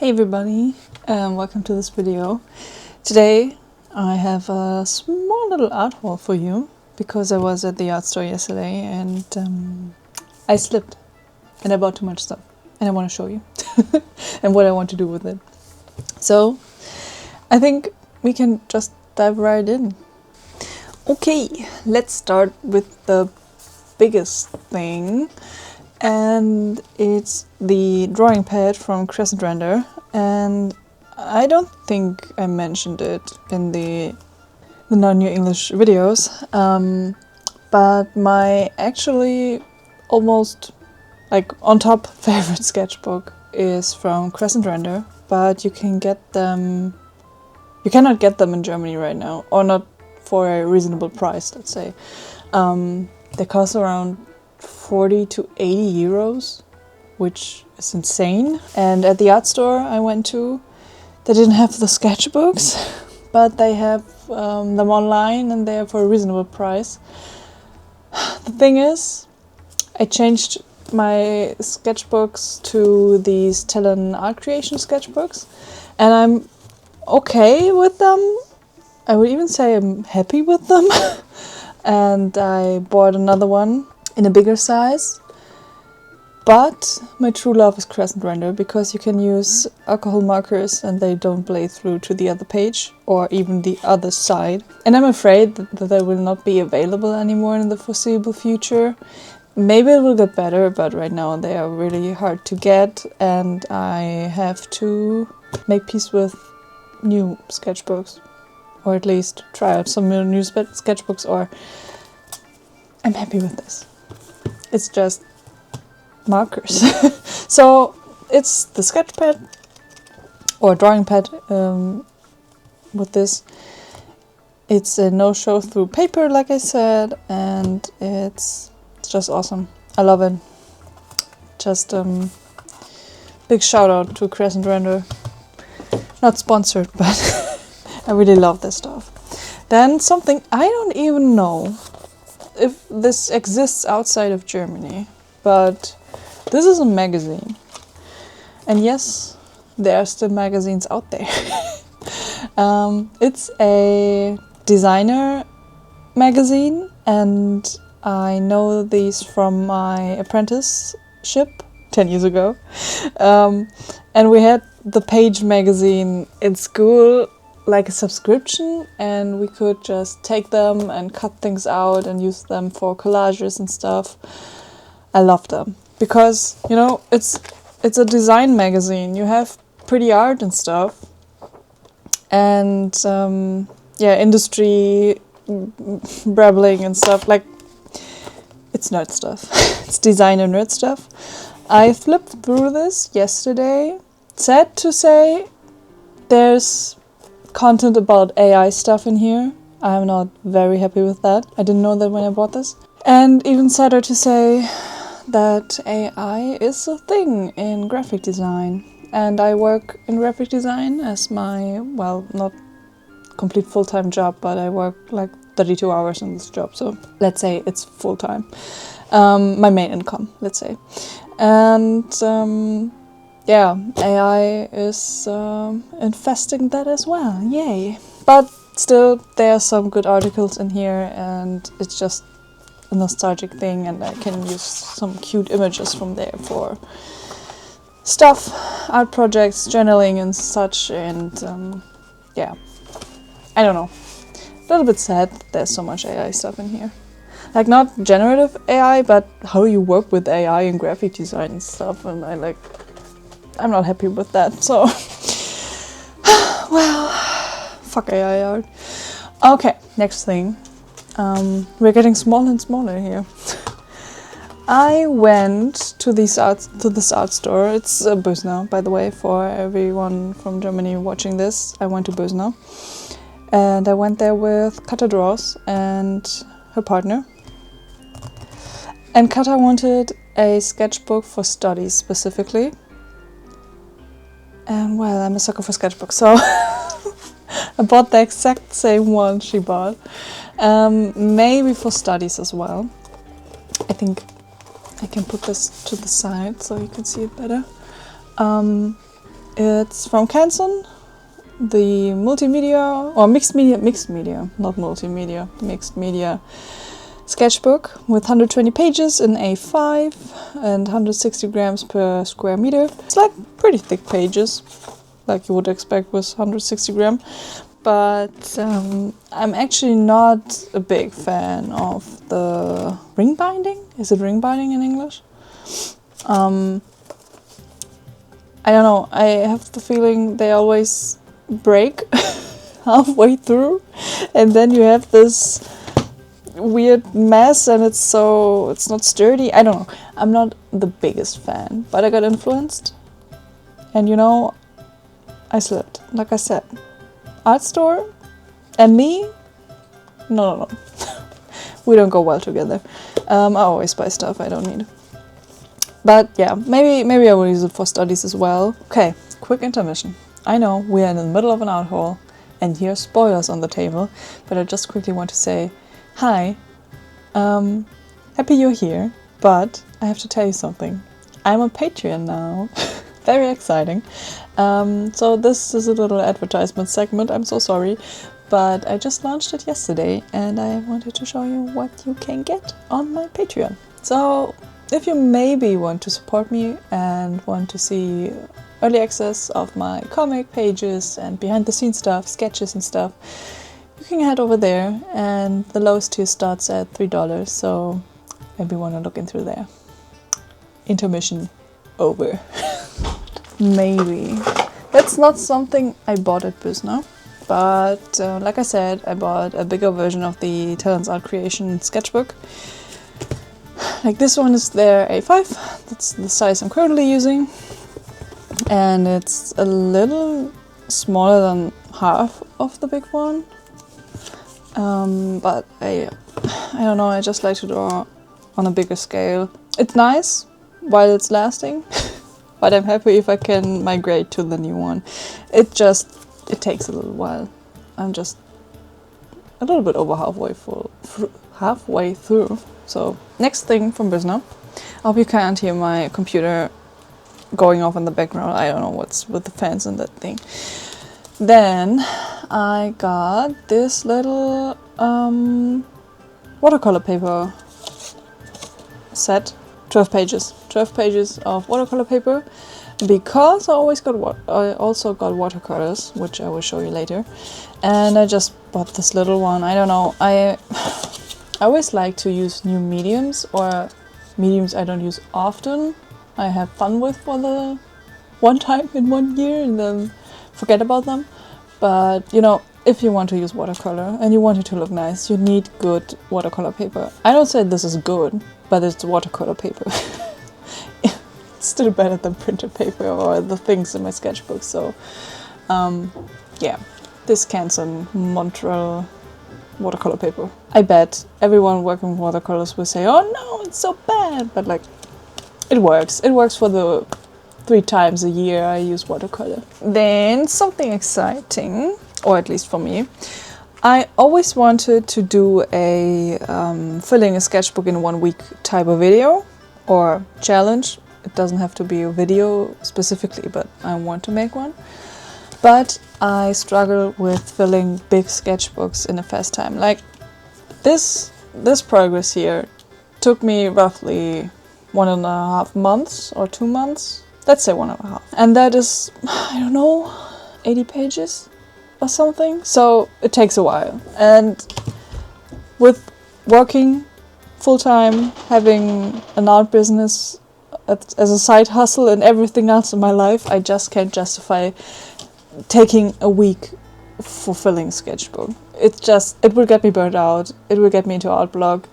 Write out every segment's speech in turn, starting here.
Hey everybody, welcome to this video. Today I have a small little art haul for you because I was at the art store yesterday and I slipped and I bought too much stuff and I want to show you and what I want to do with it. So I think we can just dive right in. Okay, let's start with the biggest thing. And it's the drawing pad from Crescent Render, and I don't think I mentioned it in the non-new English videos, but my actually almost like on top favorite sketchbook is from Crescent Render, but you cannot get them in Germany right now, or not for a reasonable price, let's say. They cost around 40 to 80 euros, which is insane. And at the art store I went to, they didn't have the sketchbooks, but they have them online and they are for a reasonable price. The thing is, I changed my sketchbooks to these Talon art creation sketchbooks, and I'm okay with them. I would even say I'm happy with them. And I bought another one in a bigger size, but my true love is Crescent Render because you can use alcohol markers and they don't blade through to the other page or even the other side. And I'm afraid that they will not be available anymore in the foreseeable future. Maybe it will get better, but right now they are really hard to get and I have to make peace with new sketchbooks, or at least try out some new sketchbooks, or I'm happy with this. It's just markers. So it's the sketch pad or drawing pad with this. It's a no show through paper, like I said, and it's just awesome. I love it. Just big shout out to Crescent Render. Not sponsored, but I really love this stuff. Then something I don't even know if this exists outside of Germany, but this is a magazine. And yes, there are still magazines out there. It's a designer magazine, and I know these from my apprenticeship 10 years ago. And we had the Page magazine in school, like a subscription, and we could just take them and cut things out and use them for collages and stuff. I love them because, you know, it's a design magazine. You have pretty art and stuff, and industry brabbling and stuff. Like, it's nerd stuff. It's designer nerd stuff. I flipped through this yesterday. Sad to say, there's content about AI stuff in here. I'm not very happy with that. I didn't know that when I bought this. And even sadder to say that AI is a thing in graphic design. And I work in graphic design as my, well, not complete full-time job, but I work like 32 hours in this job. So let's say it's full-time. My main income, let's say. And yeah, AI is infesting that as well, yay. But still, there are some good articles in here and it's just a nostalgic thing, and I can use some cute images from there for stuff, art projects, journaling and such, and yeah, I don't know. A little bit sad that there's so much AI stuff in here. Like, not generative AI, but how you work with AI in graphic design and stuff, and I'm not happy with that, so well, fuck AI art. Okay, next thing. We're getting smaller and smaller here. I went to this art store. It's Bösner, by the way, for everyone from Germany watching this. I went to Bösner, and I went there with Kata Draws and her partner. And Kata wanted a sketchbook for studies specifically. And well, I'm a sucker for sketchbooks, so I bought the exact same one she bought. Maybe for studies as well. I think I can put this to the side so you can see it better. It's from Canson, the multimedia, or mixed media, not multimedia, mixed media sketchbook with 120 pages in A5 and 160 grams per square meter. It's like pretty thick pages, like you would expect with 160 gram. But I'm actually not a big fan of the ring binding. Is it ring binding in English? I don't know, I have the feeling they always break halfway through, and then you have this weird mess and it's not sturdy. I don't know, I'm not the biggest fan, but I got influenced, and you know, I slipped. Like I said, art store and me, no. We don't go well together. I always buy stuff I don't need. But yeah, maybe I will use it for studies as well. Okay, quick intermission. I know we are in the middle of an art haul and here's spoilers on the table, but I just quickly want to say, hi, happy you're here, but I have to tell you something. I'm on Patreon now. Very exciting. So this is a little advertisement segment, I'm so sorry, but I just launched it yesterday and I wanted to show you what you can get on my Patreon. So if you maybe want to support me and want to see early access of my comic pages and behind the scenes stuff, sketches and stuff, you can head over there, and the lowest tier starts at $3, so maybe want to look in through there. Intermission over. Maybe. That's not something I bought at Büsner, but like I said, I bought a bigger version of the Talents Art Creation sketchbook. Like this one is their A5, that's the size I'm currently using, and it's a little smaller than half of the big one, but I don't know, I just like to draw on a bigger scale. It's nice while it's lasting, but I'm happy if I can migrate to the new one. It takes a little while. I'm just a little bit over halfway through. So, next thing from Büsner. I hope you can't hear my computer going off in the background. I don't know what's with the fans and that thing. Then I got this little watercolor paper set. 12 pages. 12 pages of watercolor paper. Because I also got watercolors, which I will show you later. And I just bought this little one. I don't know. I always like to use new mediums, or mediums I don't use often. I have fun with for the one time in 1 year and then forget about them. But you know, if you want to use watercolor and you want it to look nice, you need good watercolor paper. I don't say this is good, but it's watercolor paper. It's still better than printed paper or the things in my sketchbook. So yeah, this Canson Montreal watercolor paper. I bet everyone working with watercolors will say, oh no, it's so bad, but like, it works. It works for the 3 times a year I use watercolor. Then something exciting, or at least for me, I always wanted to do a filling a sketchbook in 1 week type of video or challenge. It doesn't have to be a video specifically, but I want to make one. But I struggle with filling big sketchbooks in a fast time. Like this progress here took me roughly 1.5 months or 2 months. Let's say 1.5. And that is, I don't know, 80 pages or something. So it takes a while. And with working full-time, having an art business as a side hustle and everything else in my life, I just can't justify taking a week for filling a sketchbook. It will get me burnt out. It will get me into art blog.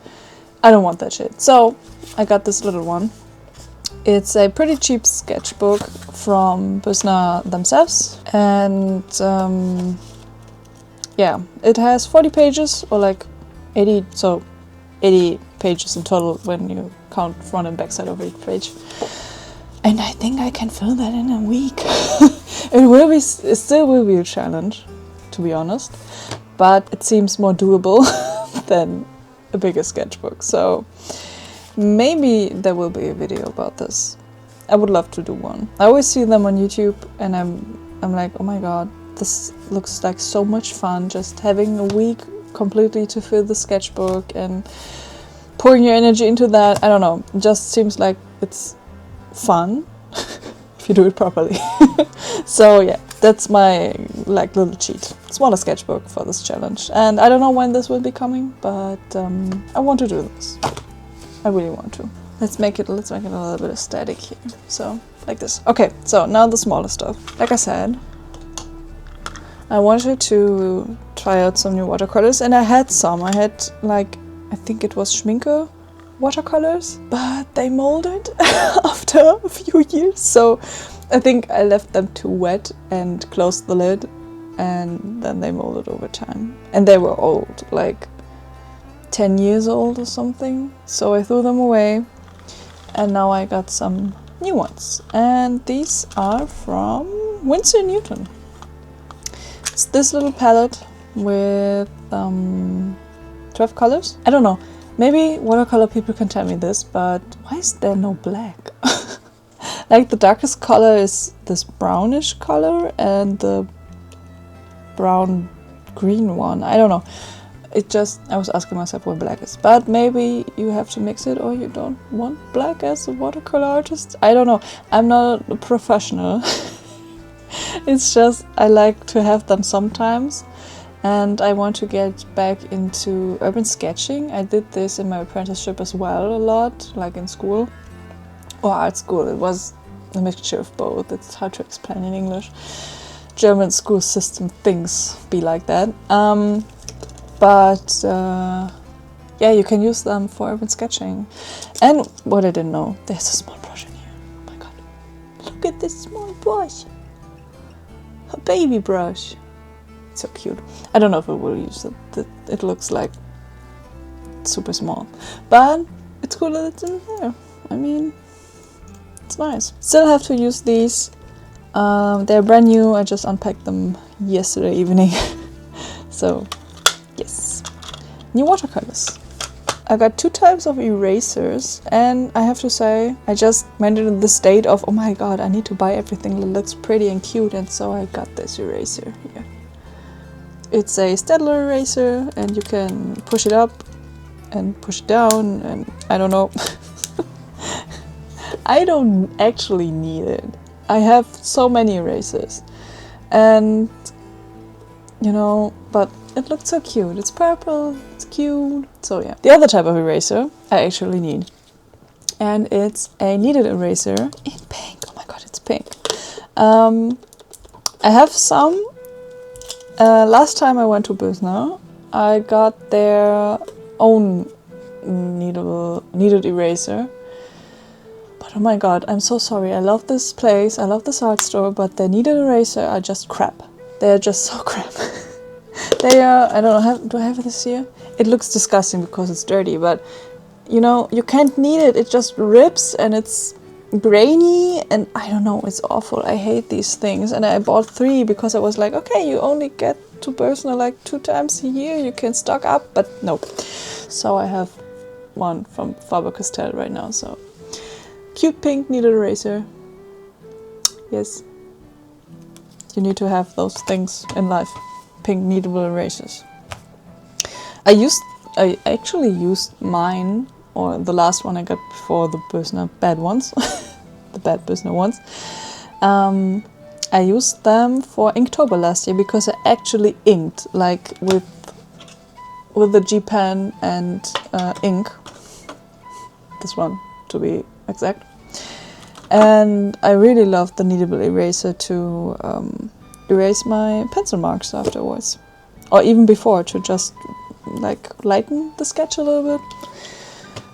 I don't want that shit. So I got this little one. It's a pretty cheap sketchbook from Büsner themselves, and yeah, it has 40 pages, or like 80, so 80 pages in total when you count front and back side of each page. And I think I can fill that in a week. It still will be a challenge, to be honest, but it seems more doable than a bigger sketchbook. So maybe there will be a video about this. I would love to do one. I always see them on YouTube and I'm like, oh my god, this looks like so much fun, just having a week completely to fill the sketchbook and pouring your energy into that. I don't know, it just seems like it's fun if you do it properly. So yeah, that's my like little cheat. Smaller sketchbook for this challenge. And I don't know when this will be coming, but I want to do this. I really want to. Let's make it a little bit aesthetic here. So like this. Okay, so now the smaller stuff. Like I said, I wanted to try out some new watercolors, and I had some. I had like, I think it was Schminke watercolors, but they molded after a few years. So I think I left them too wet and closed the lid, and then they molded over time. And they were old, like 10 years old or something. So I threw them away, and now I got some new ones. And these are from Winsor & Newton. It's this little palette with 12 colors. I don't know, maybe watercolor people can tell me this, but why is there no black? Like the darkest color is this brownish color and the brown green one. I don't know. I was asking myself what black is, but maybe you have to mix it or you don't want black as a watercolor artist. I don't know. I'm not a professional. It's just I like to have them sometimes, and I want to get back into urban sketching. I did this in my apprenticeship as well a lot, like in school or art school. It was a mixture of both. It's hard to explain in English. German school system things be like that. But yeah, you can use them for urban sketching. And what I didn't know, there's a small brush in here. Oh my god. Look at this small brush. A baby brush. It's so cute. I don't know if I will use it. It looks like super small. But it's cool that it's in there. I mean, it's nice. Still have to use these. They're brand new. I just unpacked them yesterday evening. So, yes. New watercolors. I got 2 types of erasers, and I have to say, I just went into the state of, oh my god, I need to buy everything that looks pretty and cute, and so I got this eraser here. It's a Staedtler eraser, and you can push it up and push it down, and I don't know. I don't actually need it. I have so many erasers, and you know, but it looked so cute. It's purple, it's cute. So yeah. The other type of eraser I actually need. And it's a kneaded eraser in pink. Oh my god, it's pink. I have some. Last time I went to Bösner, I got their own kneaded eraser. But oh my god, I'm so sorry. I love this place, I love this art store, but their kneaded eraser are just crap. They're just so crap. They are, I don't know, do I have this here? It looks disgusting because it's dirty, but you know, you can't knead it. It just rips and it's grainy and I don't know, it's awful. I hate these things. And I bought 3 because I was like, okay, you only get to Bösner like 2 times a year. You can stock up, but nope. So I have one from Faber-Castell right now. So cute pink kneaded eraser. Yes. You need to have those things in life. Pink kneadable erasers. I actually used mine, or the last one I got before the Bösner bad ones, the bad Bösner ones. I used them for Inktober last year because I actually inked, like with the G pen and ink. This one, to be exact. And I really loved the kneadable eraser to erase my pencil marks afterwards, or even before, to just like lighten the sketch a little bit.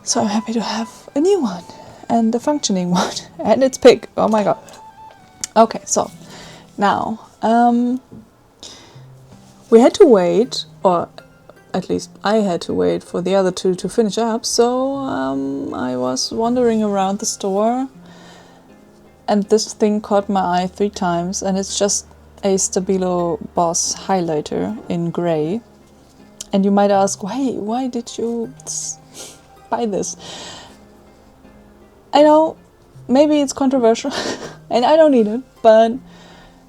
So I'm happy to have a new one and a functioning one, and it's pink. Oh my god. Okay, so now we had to wait, or at least I had to wait for the other 2 to finish up. So I was wandering around the store, and this thing caught my eye 3 times, and it's just a Stabilo Boss highlighter in grey. And you might ask, why did you buy this? I know maybe it's controversial and I don't need it, but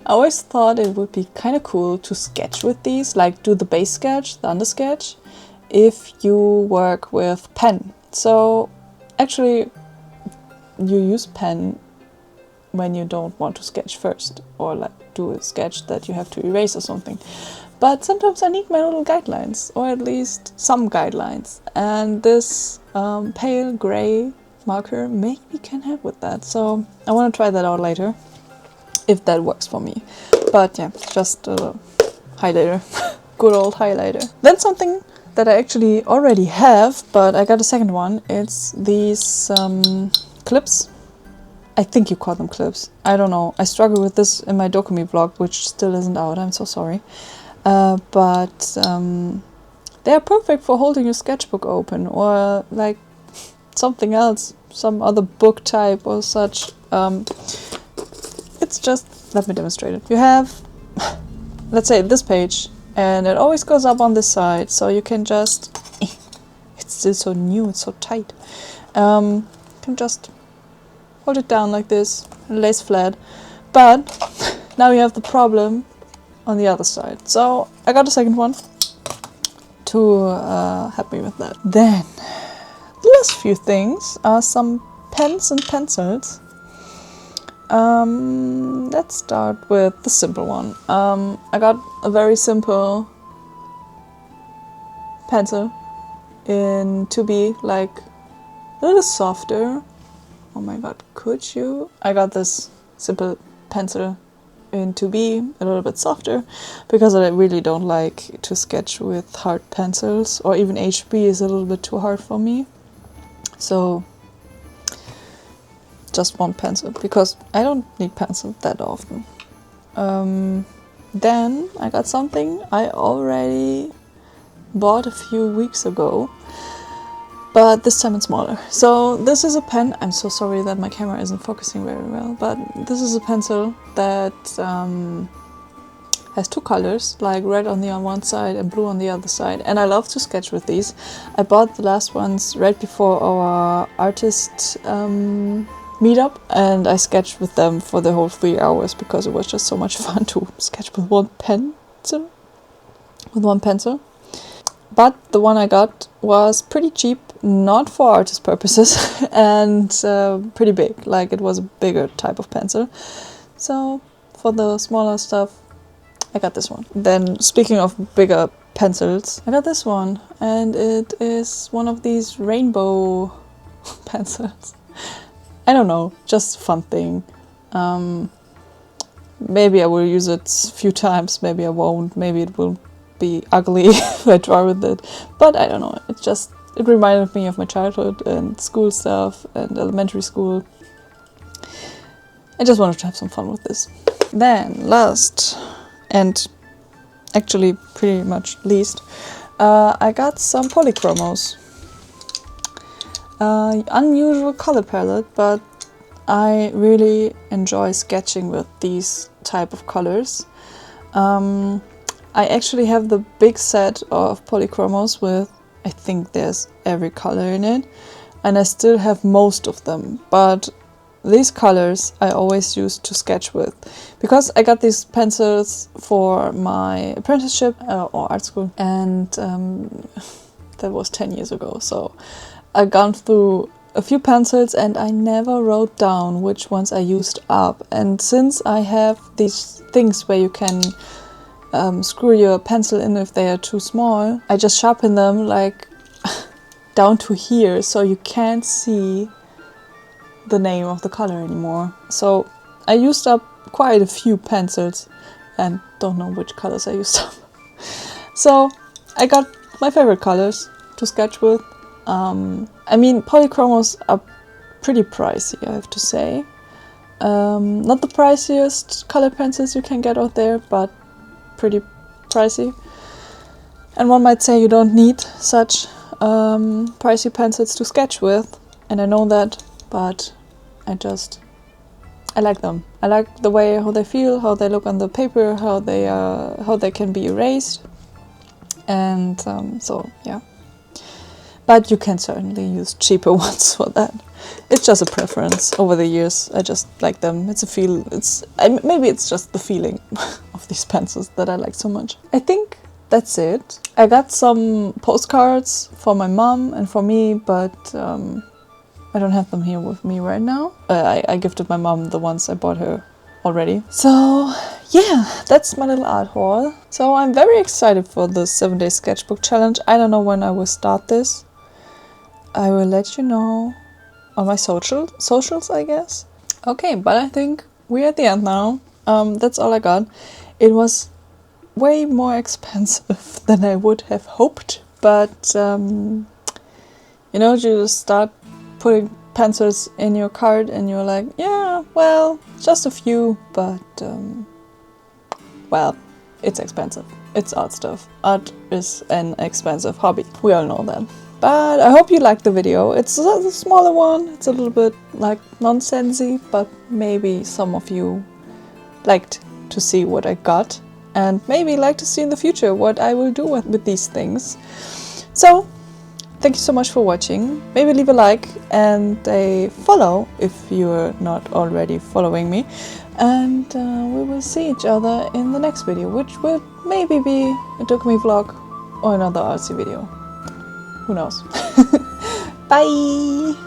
I always thought it would be kind of cool to sketch with these, like do the base sketch, the undersketch, if you work with pen. So actually you use pen when you don't want to sketch first, or like do a sketch that you have to erase or something. But sometimes I need my little guidelines, or at least some guidelines, and this pale gray marker maybe can help with that. So I want to try that out later, if that works for me. But yeah, just a highlighter, good old highlighter. Then something that I actually already have, but I got a second one. It's these clips. I think you call them clips. I don't know. I struggle with this in my Dokumi vlog, which still isn't out. I'm so sorry. But they are perfect for holding your sketchbook open, or like something else, some other book type or such. It's just, let me demonstrate it. You have, let's say, this page, and it always goes up on this side, so you can just, it's still so new, it's so tight. You can just hold it down like this, and lays flat. But now you have the problem on the other side. So I got a second one to help me with that. Then the last few things are some pens and pencils. Let's start with the simple one. I got a very simple pencil in 2B, like a little softer. Oh my god, could you? I got this simple pencil in 2B, a little bit softer, because I really don't like to sketch with hard pencils, or even HB is a little bit too hard for me. So just one pencil, because I don't need pencil that often. Then I got something I already bought a few weeks ago, but this time it's smaller. So this is a pen. I'm so sorry that my camera isn't focusing very well, but this is a pencil that has two colors, like red on the one side and blue on the other side, and I love to sketch with these. I bought the last ones right before our artist meetup, and I sketched with them for the whole 3 hours because it was just so much fun to sketch with one pencil. But the one I got was pretty cheap, not for artist purposes, and pretty big, like it was a bigger type of pencil. So for the smaller stuff, I got this one. Then speaking of bigger pencils, I got this one, and it is one of these rainbow pencils. I don't know, just a fun thing. Maybe I will use it a few times, maybe I won't, maybe it will be ugly if I draw with it, but I don't know, it reminded me of my childhood and school stuff and elementary school. I just wanted to have some fun with this. Then last, and actually pretty much least, I got some polychromos. Unusual color palette, but I really enjoy sketching with these type of colors. I actually have the big set of polychromos with, I think there's every color in it, and I still have most of them, but these colors I always use to sketch with, because I got these pencils for my apprenticeship or art school, and that was 10 years ago, so I've gone through a few pencils and I never wrote down which ones I used up. And since I have these things where you can screw your pencil in if they are too small, I just sharpen them like down to here, so you can't see the name of the color anymore. So I used up quite a few pencils and don't know which colors I used up. So I got my favorite colors to sketch with. I mean, polychromos are pretty pricey, I have to say. Not the priciest color pencils you can get out there, but pretty pricey. And one might say you don't need such pricey pencils to sketch with, and I know that, but I like them. I like the way how they feel, how they look on the paper, how they can be erased, and so yeah. but you can certainly use cheaper ones for that. It's just a preference. Over the years, I just like them. It's a feel. Maybe it's just the feeling of these pencils that I like so much. I think that's it. I got some postcards for my mom and for me, but I don't have them here with me right now. I gifted my mom the ones I bought her already. So yeah, that's my little art haul. So I'm very excited for the 7-day sketchbook challenge. I don't know when I will start this. I will let you know on my socials, I guess. Okay, but I think we're at the end now. That's all I got. It was way more expensive than I would have hoped, but you know, you just start putting pencils in your cart and you're like, yeah, well, just a few, but well, it's expensive. It's art stuff. Art is an expensive hobby. We all know that. But I hope you liked the video. It's a smaller one. It's a little bit like nonsensy, but maybe some of you liked to see what I got and maybe like to see in the future what I will do with these things. So thank you so much for watching. Maybe leave a like and a follow if you're not already following me. And we will see each other in the next video, which will maybe be a Dokumi vlog or another artsy video. Who knows? Bye!